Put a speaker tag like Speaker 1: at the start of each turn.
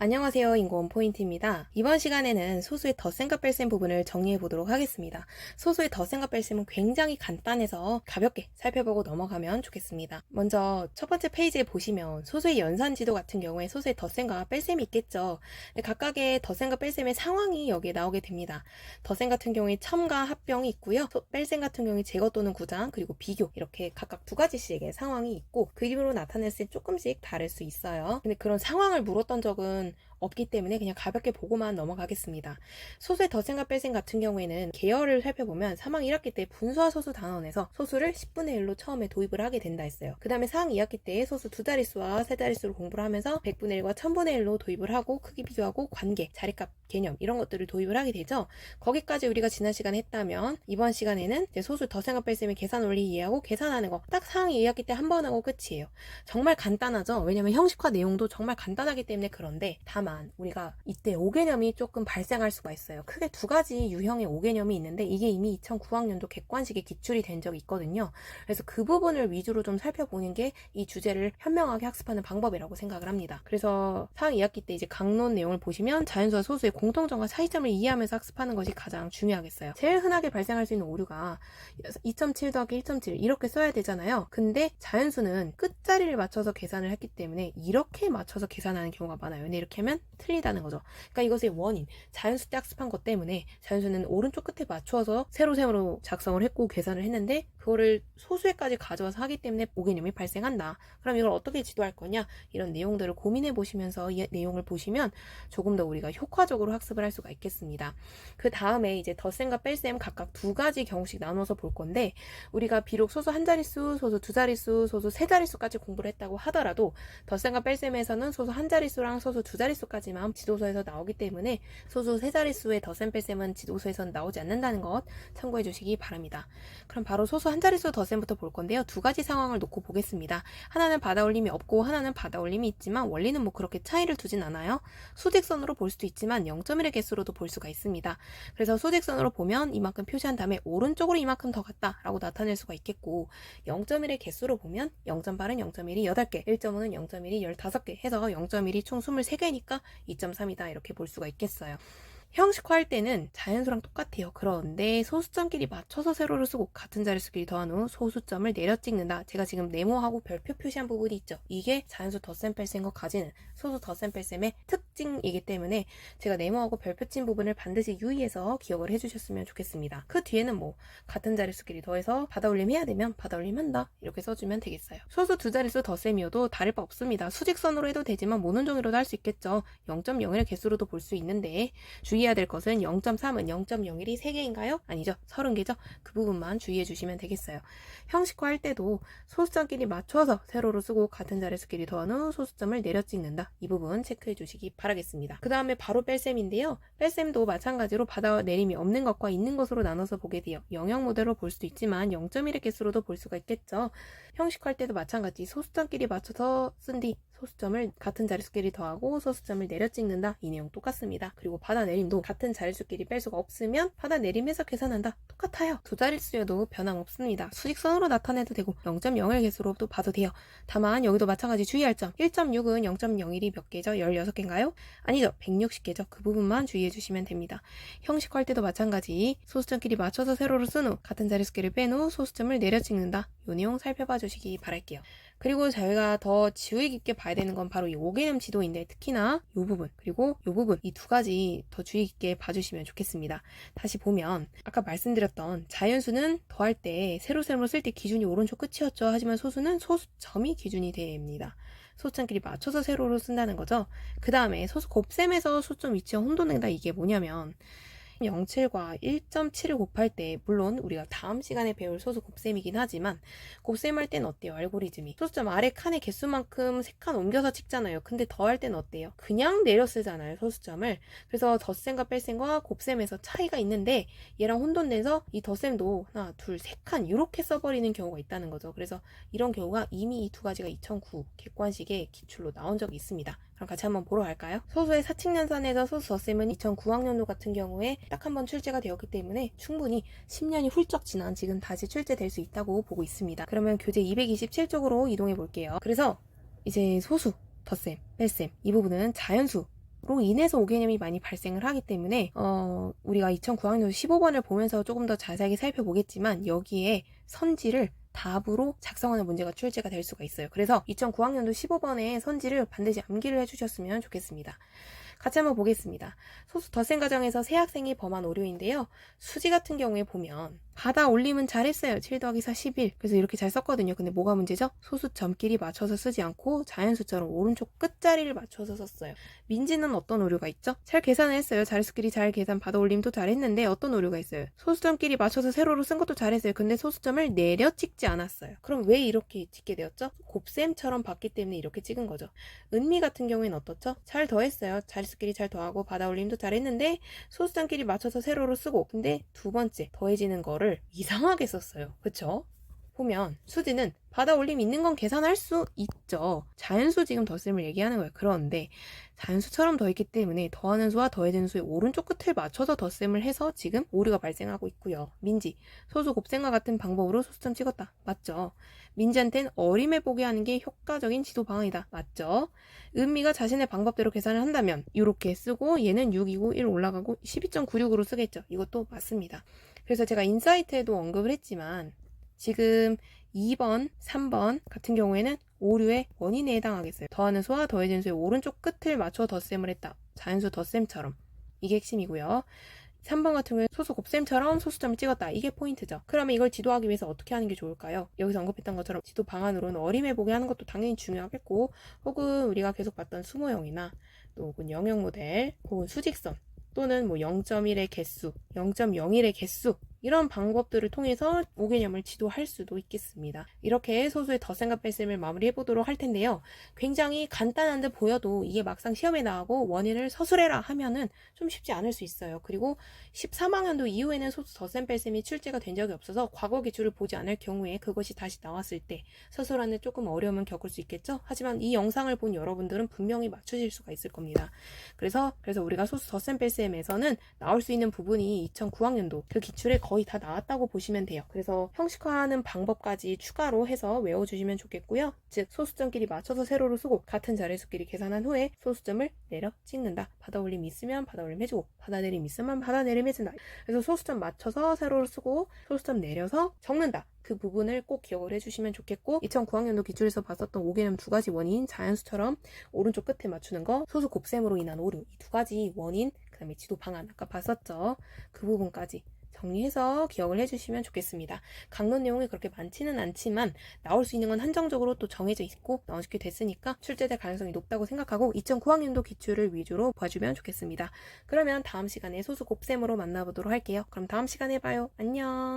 Speaker 1: 안녕하세요. 인고원 포인트입니다. 이번 시간에는 소수의 덧셈과 뺄셈 부분을 정리해 보도록 하겠습니다. 소수의 덧셈과 뺄셈은 굉장히 간단해서 가볍게 살펴보고 넘어가면 좋겠습니다. 먼저 첫 번째 페이지에 보시면 소수의 연산지도 같은 경우에 소수의 덧셈과 뺄셈이 있겠죠. 각각의 덧셈과 뺄셈의 상황이 여기에 나오게 됩니다. 덧셈 같은 경우에 첨가 합병이 있고요. 뺄셈 같은 경우에 제거 또는 구장 그리고 비교 이렇게 각각 두 가지씩의 상황이 있고 그림으로 나타냈을 때 조금씩 다를 수 있어요. 근데 그런 상황을 물었던 적은 없기 때문에 그냥 가볍게 보고만 넘어가겠습니다. 소수의 덧셈과 뺄셈 같은 경우에는 계열을 살펴보면 3학년 1학기 때 분수와 소수 단원에서 소수를 10분의 1로 처음에 도입을 하게 된다 했어요. 그 다음에 4학년 2학기 때 소수 두 자릿수와 세 자릿수를 공부를 하면서 100분의 1과 1000분의 1로 도입을 하고 크기 비교하고 관계, 자리값 개념 이런 것들을 도입을 하게 되죠. 거기까지 우리가 지난 시간에 했다면 이번 시간에는 이제 소수 덧셈과 뺄셈의 계산 원리 이해하고 계산하는 거 딱 4학년 2학기 때 한 번 하고 끝이에요. 정말 간단하죠. 왜냐면 형식화 내용도 정말 간단하기 때문에. 그런데 다만 우리가 이때 5개념이 조금 발생할 수가 있어요. 크게 두 가지 유형의 5개념이 있는데 이게 이미 2009학년도 객관식에 기출이 된 적이 있거든요. 그래서 그 부분을 위주로 좀 살펴보는 게 이 주제를 현명하게 학습하는 방법이라고 생각을 합니다. 그래서 4학년 2학기 때 이제 강론 내용을 보시면 자연수와 소수의 공통점과 차이점을 이해하면서 학습하는 것이 가장 중요하겠어요. 제일 흔하게 발생할 수 있는 오류가 2.7 더하기 1.7 이렇게 써야 되잖아요. 근데 자연수는 끝자리를 맞춰서 계산을 했기 때문에 이렇게 맞춰서 계산하는 경우가 많아요. 근데 이렇게 하면 틀리다는 거죠. 그러니까 이것의 원인, 자연수 때 학습한 것 때문에 자연수는 오른쪽 끝에 맞춰서 세로셈으로 작성을 했고 계산을 했는데 그거를 소수에까지 가져와서 하기 때문에 5개념이 발생한다. 그럼 이걸 어떻게 지도할 거냐? 이런 내용들을 고민해 보시면서 이 내용을 보시면 조금 더 우리가 효과적으로 학습을 할 수가 있겠습니다. 그 다음에 이제 덧셈과 뺄셈 각각 두 가지 경우씩 나눠서 볼 건데 우리가 비록 소수 한 자릿수, 소수 두 자릿수, 소수 세 자릿수까지 공부를 했다고 하더라도 덧셈과 뺄셈에서는 소수 한 자릿수랑 소수 두 자릿수까지만 지도서에서 나오기 때문에 소수 세 자릿수의 덧셈 뺄셈은 지도서에서는 나오지 않는다는 것 참고해 주시기 바랍니다. 그럼 바로 소수 한 자릿수 덧셈부터 볼 건데요. 두 가지 상황을 놓고 보겠습니다. 하나는 받아올림이 없고 하나는 받아올림이 있지만 원리는 뭐 그렇게 차이를 두진 않아요. 수직선으로 볼 수도 있지만 0.1의 개수로도 볼 수가 있습니다. 그래서 수직선으로 보면 이만큼 표시한 다음에 오른쪽으로 이만큼 더 갔다 라고 나타낼 수가 있겠고 0.1의 개수로 보면 0.8은 0.1이 8개, 1.5는 0.1이 15개 해서 0.1이 총 23개니까 2.3이다 이렇게 볼 수가 있겠어요. 형식화할 때는 자연수랑 똑같아요. 그런데 소수점끼리 맞춰서 세로를 쓰고 같은 자릿수끼리 더한 후 소수점을 내려 찍는다. 제가 지금 네모하고 별표 표시한 부분이 있죠. 이게 자연수 덧셈 뺄셈과 가지는 소수 덧셈 뺄셈의 특징이기 때문에 제가 네모하고 별표 친 부분을 반드시 유의해서 기억을 해주셨으면 좋겠습니다. 그 뒤에는 뭐 같은 자릿수끼리 더해서 받아올림 해야 되면 받아올림 한다 이렇게 써주면 되겠어요. 소수 두 자릿수 덧셈이어도 다를 바 없습니다. 수직선으로 해도 되지만 모눈종이로도 할 수 있겠죠. 0.01의 개수로도 볼 수 있는데 주의해야 될 것은 0.3은 0.01이 3개인가요? 아니죠. 30개죠. 그 부분만 주의해 주시면 되겠어요. 형식화할 때도 소수점끼리 맞춰서 세로로 쓰고 같은 자릿수끼리 더한 후 소수점을 내려 찍는다. 이 부분 체크해 주시기 바라겠습니다. 그 다음에 바로 뺄셈인데요. 뺄셈도 마찬가지로 받아 내림이 없는 것과 있는 것으로 나눠서 보게 돼요. 영역 모델로 볼 수도 있지만 0.1의 개수로도 볼 수가 있겠죠. 형식화할 때도 마찬가지 소수점끼리 맞춰서 쓴 뒤 소수점을 같은 자릿수끼리 더하고 소수점을 내려 찍는다. 이 내용 똑같습니다. 그리고 받아내림도 같은 자릿수끼리 뺄 수가 없으면 받아내림해서 계산한다. 똑같아요. 두 자릿수여도 변함없습니다. 수직선으로 나타내도 되고 0.01 개수로도 봐도 돼요. 다만 여기도 마찬가지 주의할 점 1.6은 0.01이 몇 개죠? 16개인가요? 아니죠. 160개죠. 그 부분만 주의해 주시면 됩니다. 형식화할 때도 마찬가지 소수점끼리 맞춰서 세로로 쓴 후 같은 자릿수끼리 뺀 후 소수점을 내려 찍는다. 이 내용 살펴봐 주시기 바랄게요. 그리고 저희가 더 주의 깊게 봐야 되는 건 바로 이 5개념 지도인데 특히나 이 부분 그리고 이 부분 이 두 가지 더 주의 깊게 봐주시면 좋겠습니다. 다시 보면 아까 말씀드렸던 자연수는 더할 때 세로셈으로 쓸 때 기준이 오른쪽 끝이었죠. 하지만 소수는 소수점이 기준이 됩니다. 소수점끼리 맞춰서 세로로 쓴다는 거죠. 그 다음에 소수 곱셈에서 소수점 위치와 혼돈된다. 이게 뭐냐면 0.7과 1.7을 곱할 때 물론 우리가 다음 시간에 배울 소수 곱셈이긴 하지만 곱셈할 때는 어때요? 알고리즘이 소수점 아래 칸의 개수만큼 3칸 옮겨서 찍잖아요. 근데 더할 때는 어때요? 그냥 내려 쓰잖아요. 소수점을. 그래서 덧셈과 뺄셈과 곱셈에서 차이가 있는데 얘랑 혼돈돼서 이 덧셈도 하나, 둘, 3칸 이렇게 써버리는 경우가 있다는 거죠. 그래서 이런 경우가 이미 이 두 가지가 2009 객관식의 기출로 나온 적이 있습니다. 그럼 같이 한번 보러 갈까요? 소수의 사칙연산에서 소수 덧셈은 2009학년도 같은 경우에 딱 한 번 출제가 되었기 때문에 충분히 10년이 훌쩍 지난 지금 다시 출제될 수 있다고 보고 있습니다. 그러면 교재 227쪽으로 이동해 볼게요. 그래서 이제 소수, 덧셈, 뺄셈 이 부분은 자연수 방법으로 인해서 오개념이 많이 발생을 하기 때문에 우리가 2009학년 15번을 보면서 조금 더 자세하게 살펴보겠지만 여기에 선지를 답으로 작성하는 문제가 출제가 될 수가 있어요. 그래서 2009학년도 15번의 선지를 반드시 암기를 해주셨으면 좋겠습니다. 같이 한번 보겠습니다. 소수 덧셈 과정에서 세 학생이 범한 오류인데요. 수지 같은 경우에 보면 받아 올림은 잘했어요. 7 더하기 4 11. 그래서 이렇게 잘 썼거든요. 근데 뭐가 문제죠? 소수 점끼리 맞춰서 쓰지 않고 자연수처럼 오른쪽 끝자리를 맞춰서 썼어요. 민지는 어떤 오류가 있죠? 잘 계산을 했어요. 자릿수끼리 잘 계산 받아 올림도 잘했는데 어떤 오류가 있어요? 소수점끼리 맞춰서 세로로 쓴 것도 잘했어요. 근데 소수점을 내려 찍지 않았어요. 그럼 왜 이렇게 찍게 되었죠? 곱셈처럼 봤기 때문에 이렇게 찍은 거죠. 은미 같은 경우에는 어떻죠? 잘 더했어요. 자릿수끼리 잘 더하고 받아 올림도 잘했는데 소수점끼리 맞춰서 세로로 쓰고 근데 두 번째 더해지는 거를 이상하게 썼어요. 그쵸? 보면 수지는 받아 올림 있는 건 계산할 수 있죠. 자연수 지금 덧셈을 얘기하는 거예요. 그런데 자연수처럼 더했기 때문에 더하는 수와 더해지는 수의 오른쪽 끝을 맞춰서 덧셈을 해서 지금 오류가 발생하고 있고요. 민지, 소수 곱셈과 같은 방법으로 소수점 찍었다. 맞죠? 민지한테는 어림해 보게 하는 게 효과적인 지도 방안이다. 맞죠? 은미가 자신의 방법대로 계산을 한다면 이렇게 쓰고 얘는 6이고 1 올라가고 12.96으로 쓰겠죠. 이것도 맞습니다. 그래서 제가 인사이트에도 언급을 했지만 지금 2번, 3번 같은 경우에는 오류의 원인에 해당하겠어요. 더하는 수와 더해지는 수의 오른쪽 끝을 맞춰 덧셈을 했다. 자연수 덧셈처럼. 이게 핵심이고요. 3번 같은 경우에 소수 곱셈처럼 소수점을 찍었다. 이게 포인트죠. 그러면 이걸 지도하기 위해서 어떻게 하는 게 좋을까요? 여기서 언급했던 것처럼 지도 방안으로는 어림해 보게 하는 것도 당연히 중요하겠고 혹은 우리가 계속 봤던 수모형이나 또 혹은 영역 모델 혹은 수직선 또는 뭐 0.1의 개수, 0.01의 개수 이런 방법들을 통해서 오개념을 지도할 수도 있겠습니다. 이렇게 소수의 덧셈과 뺄셈을 마무리해 보도록 할 텐데요. 굉장히 간단한 듯 보여도 이게 막상 시험에 나오고 원인을 서술해라 하면은 좀 쉽지 않을 수 있어요. 그리고 13학년도 이후에는 소수 덧셈 뺄셈이 출제가 된 적이 없어서 과거 기출을 보지 않을 경우에 그것이 다시 나왔을 때 서술하는 조금 어려움을 겪을 수 있겠죠. 하지만 이 영상을 본 여러분들은 분명히 맞추실 수가 있을 겁니다. 그래서 우리가 소수 덧셈 뺄셈에서는 나올 수 있는 부분이 2009학년도 그 기출에 거의 다 나왔다고 보시면 돼요. 그래서 형식화하는 방법까지 추가로 해서 외워주시면 좋겠고요. 즉 소수점끼리 맞춰서 세로로 쓰고 같은 자릿수끼리 계산한 후에 소수점을 내려 찍는다. 받아올림 있으면 받아올림 해주고 받아내림 있으면 받아내림 해준다. 그래서 소수점 맞춰서 세로로 쓰고 소수점 내려서 적는다. 그 부분을 꼭 기억을 해주시면 좋겠고 2009학년도 기출에서 봤었던 오개념 두 가지 원인 자연수처럼 오른쪽 끝에 맞추는 거 소수 곱셈으로 인한 오류 이 두 가지 원인 그 다음에 지도 방안 아까 봤었죠. 그 부분까지 정리해서 기억을 해주시면 좋겠습니다. 강론 내용이 그렇게 많지는 않지만 나올 수 있는 건 한정적으로 또 정해져 있고 나오게 됐으니까 출제될 가능성이 높다고 생각하고 2009학년도 기출을 위주로 봐주면 좋겠습니다. 그러면 다음 시간에 소수 곱셈으로 만나보도록 할게요. 그럼 다음 시간에 봐요. 안녕.